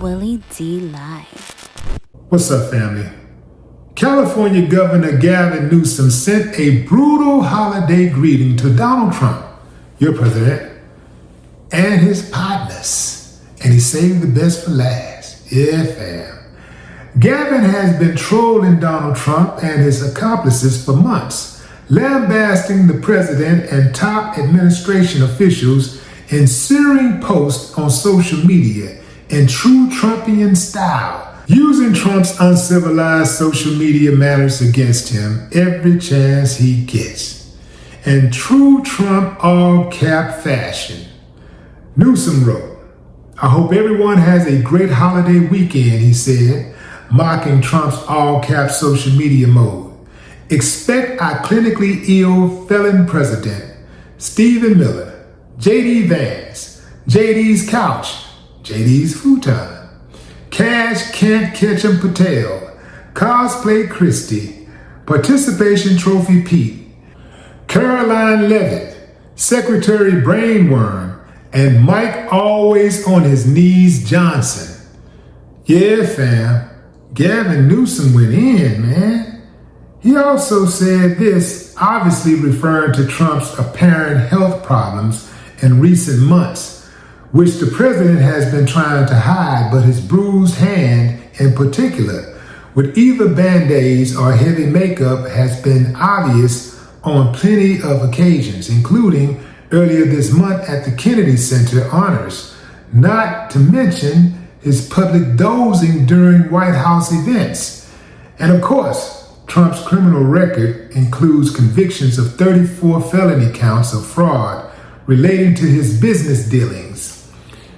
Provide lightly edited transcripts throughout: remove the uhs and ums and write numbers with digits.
Willie D Live. What's up, family? California Governor Gavin Newsom sent a brutal holiday greeting to Donald Trump, your president, and his partners. And he saved the best for last. Yeah, fam. Gavin has been trolling Donald Trump and his accomplices for months, lambasting the president and top administration officials in searing posts on social media in true Trumpian style, using Trump's uncivilized social media manners against him every chance he gets. In true Trump all-cap fashion, Newsom wrote, "I hope everyone has a great holiday weekend," he said, mocking Trump's all-cap social media mode. "Expect our clinically ill felon president, Stephen Miller, JD Vance, JD's couch, JD's futon, Cash Can't Catch 'em Patel, Cosplay Christie, Participation Trophy Pete, Caroline Levitt, Secretary Brainworm, and Mike Always on His Knees Johnson." Yeah, fam, Gavin Newsom went in, man. He also said this, obviously referring to Trump's apparent health problems in recent months, which the president has been trying to hide, but his bruised hand in particular, with either band-aids or heavy makeup, has been obvious on plenty of occasions, including earlier this month at the Kennedy Center honors, not to mention his public dozing during White House events. And of course, Trump's criminal record includes convictions of 34 felony counts of fraud relating to his business dealings.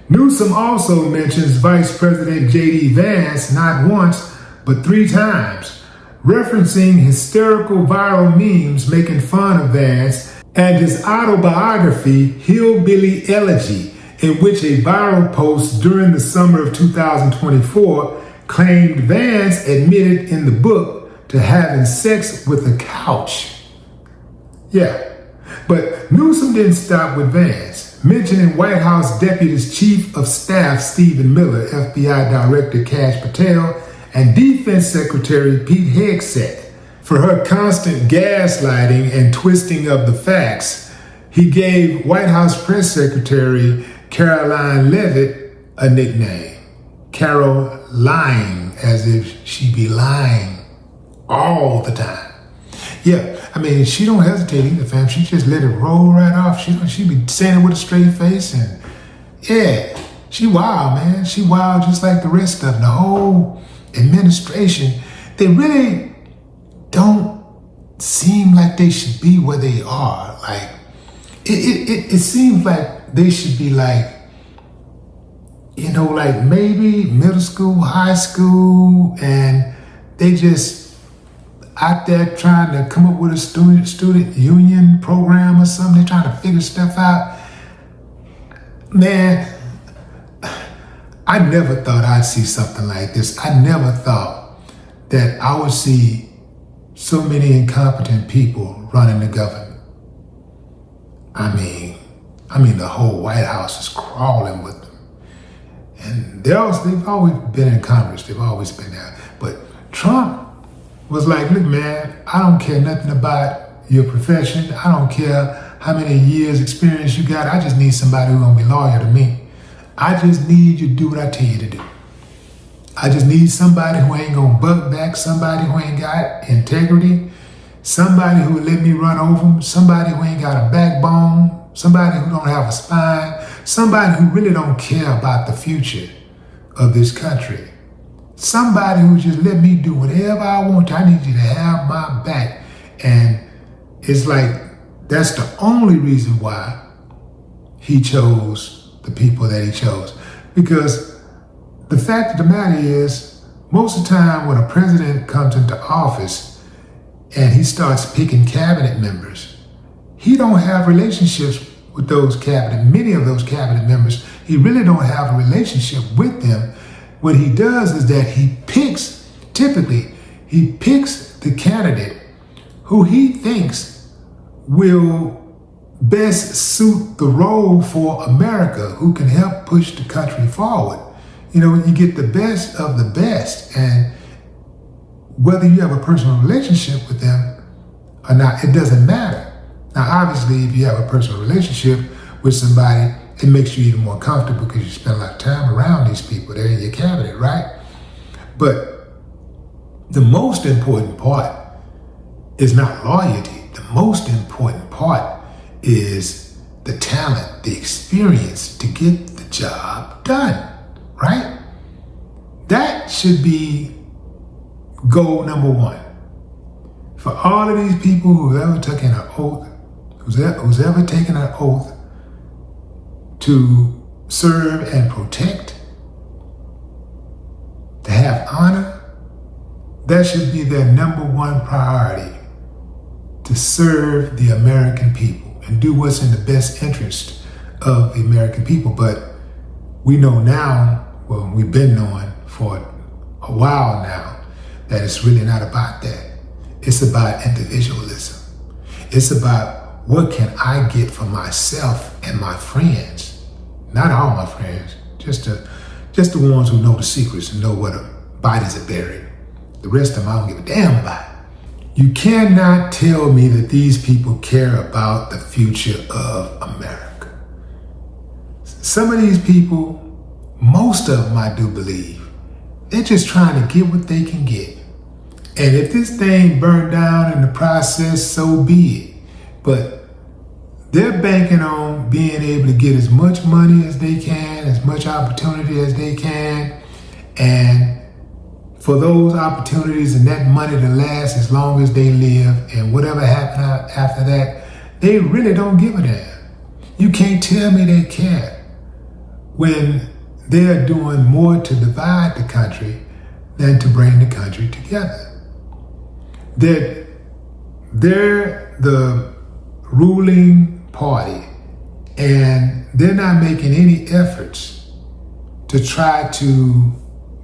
Newsom also mentions Vice President JD Vance not once, but 3 times, referencing hysterical viral memes making fun of Vance and his autobiography, Hillbilly Elegy, in which a viral post during the summer of 2024 claimed Vance admitted in the book to having sex with a couch. Yeah, but Newsom didn't stop with Vance, mentioning White House Deputy's Chief of Staff Stephen Miller, FBI Director Kash Patel, and Defense Secretary Pete Hegseth for her constant gaslighting and twisting of the facts. He gave White House Press Secretary Caroline Levitt a nickname, Carol Lying, as if she be lying all the time. Yeah, I mean, she don't hesitate either, fam. She just let it roll right off. She be saying it with a straight face, and yeah, she wild, man. She wild just like the rest of them. The whole administration, they really don't seem like they should be where they are. Like, it seems like they should be like, you know, like maybe middle school, high school, and they just out there trying to come up with a student union program or something. They're trying to figure stuff out. Man, I never thought I'd see something like this. I never thought that I would see so many incompetent people running the government. I mean, the whole White House is crawling with them. And they've always been in Congress. They've always been there. But Trump was like, look, man, I don't care nothing about your profession. I don't care how many years experience you got. I just need somebody who's gonna be loyal to me. I just need you to do what I tell you to do. I just need somebody who ain't gonna buck back, somebody who ain't got integrity, somebody who will let me run over them, somebody who ain't got a backbone, somebody who don't have a spine, somebody who really don't care about the future of this country. Somebody who just let me do whatever I want to. I need you to have my back. And it's like, that's the only reason why he chose the people that he chose. Because the fact of the matter is, most of the time when a president comes into office and he starts picking cabinet members, he don't have relationships with many of those cabinet members. He really don't have a relationship with them. What he does is that he picks the candidate who he thinks will best suit the role for America, who can help push the country forward. You get the best of the best. And whether you have a personal relationship with them or not, it doesn't matter. Now, obviously, if you have a personal relationship with somebody, it makes you even more comfortable because you spend a lot of time around these people. They're in your cabinet, right? But the most important part is not loyalty. The most important part is the talent, the experience to get the job done, right? That should be goal number one. For all of these people who've ever taken an oath, who's ever taken an oath to serve and protect, to have honor, that should be their number one priority, to serve the American people and do what's in the best interest of the American people. But we know now, well, we've been knowing for a while now, that it's really not about that. It's about individualism. It's about what can I get for myself and my friends? Not all my friends, just the ones who know the secrets and know where the bodies are buried. The rest of them I don't give a damn about. You cannot tell me that these people care about the future of America. Some of these people, most of them I do believe, they're just trying to get what they can get. And if this thing burned down in the process, so be it. But they're banking on being able to get as much money as they can, as much opportunity as they can, and for those opportunities and that money to last as long as they live, and whatever happens after that, they really don't give a damn. You can't tell me they care when they're doing more to divide the country than to bring the country together. They're the ruling party, and they're not making any efforts to try to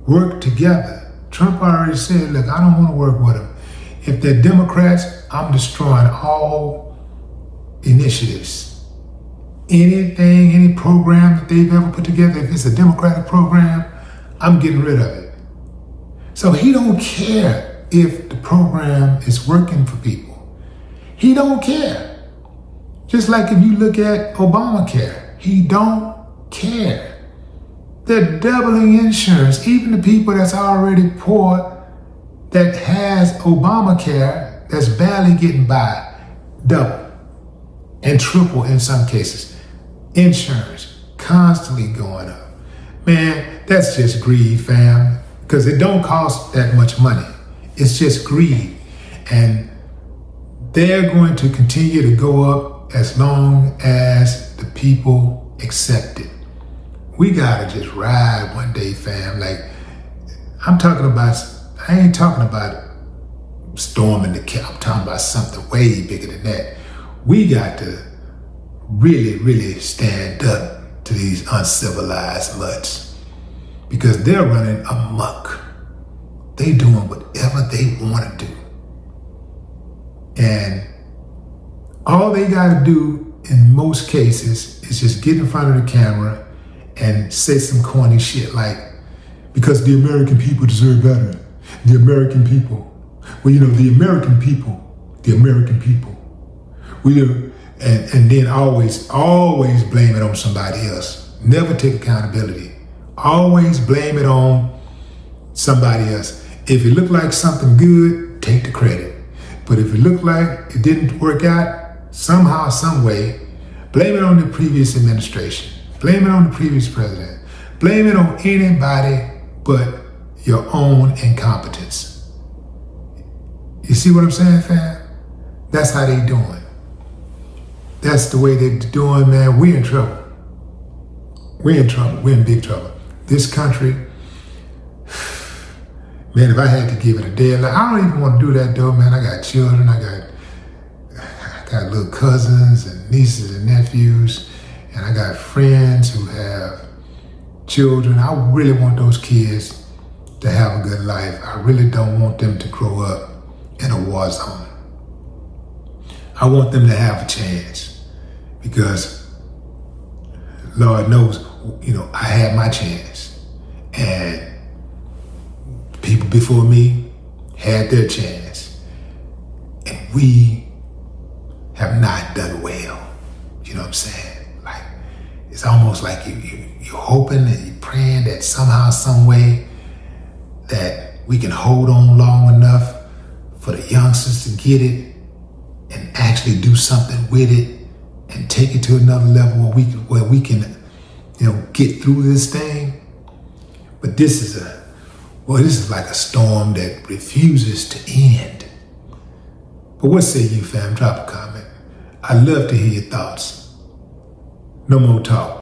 work together. Trump already said, look, I don't want to work with them. If they're Democrats, I'm destroying all initiatives. Anything, any program that they've ever put together, if it's a Democratic program, I'm getting rid of it. So he don't care if the program is working for people. He don't care. Just like if you look at Obamacare, he don't care. They're doubling insurance. Even the people that's already poor that has Obamacare, that's barely getting by, double and triple in some cases. Insurance constantly going up. Man, that's just greed, fam, because it don't cost that much money. It's just greed. And they're going to continue to go up as long as the people accept it. We gotta just ride one day, fam. Like, I ain't talking about storming the cap. I'm talking about something way bigger than that. We got to really, really stand up to these uncivilized mutts, because they're running amok. They doing whatever they want to do. And all they gotta do in most cases is just get in front of the camera and say some corny shit like, because the American people deserve better. The American people. Well, the American people. And then always blame it on somebody else. Never take accountability. Always blame it on somebody else. If it looked like something good, take the credit. But if it looked like it didn't work out, somehow, some way, blame it on the previous administration. Blame it on the previous president. Blame it on anybody but your own incompetence. You see what I'm saying, fam? That's how they doing. That's the way they're doing, man. We're in trouble. We're in trouble. We're in big trouble. This country, man, if I had to give it a deadline, I don't even want to do that though, man. I got children. I got little cousins and nieces and nephews. And I got friends who have children. I really want those kids to have a good life. I really don't want them to grow up in a war zone. I want them to have a chance, because Lord knows, I had my chance. And people before me had their chance. And we have not done well. You know what I'm saying? Like, it's almost like you're hoping and you're praying that somehow, some way, that we can hold on long enough for the youngsters to get it and actually do something with it and take it to another level where we can, get through this thing. But this is like a storm that refuses to end. But what say you, fam? Drop a comment. I'd love to hear your thoughts. No more talk.